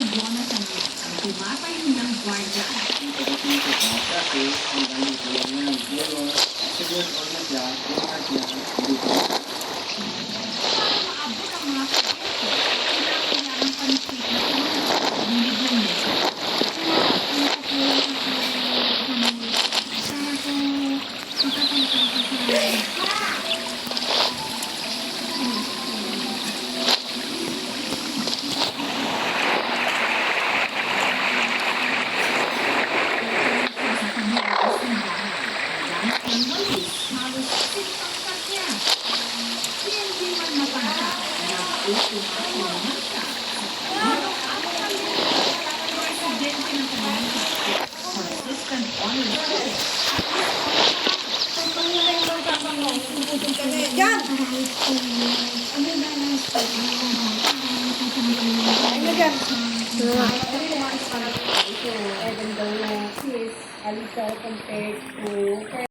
Jonathan ang tumatayo ng gwardiya. Kasi, ang galing ko lang yan. Pero, siguro ko na siya, lahat niya, dito. Para maabot ang mga proyekto, kailangan ng pansin na hindi ng mesa. Yan! Ano yan? Even though she's a little compared to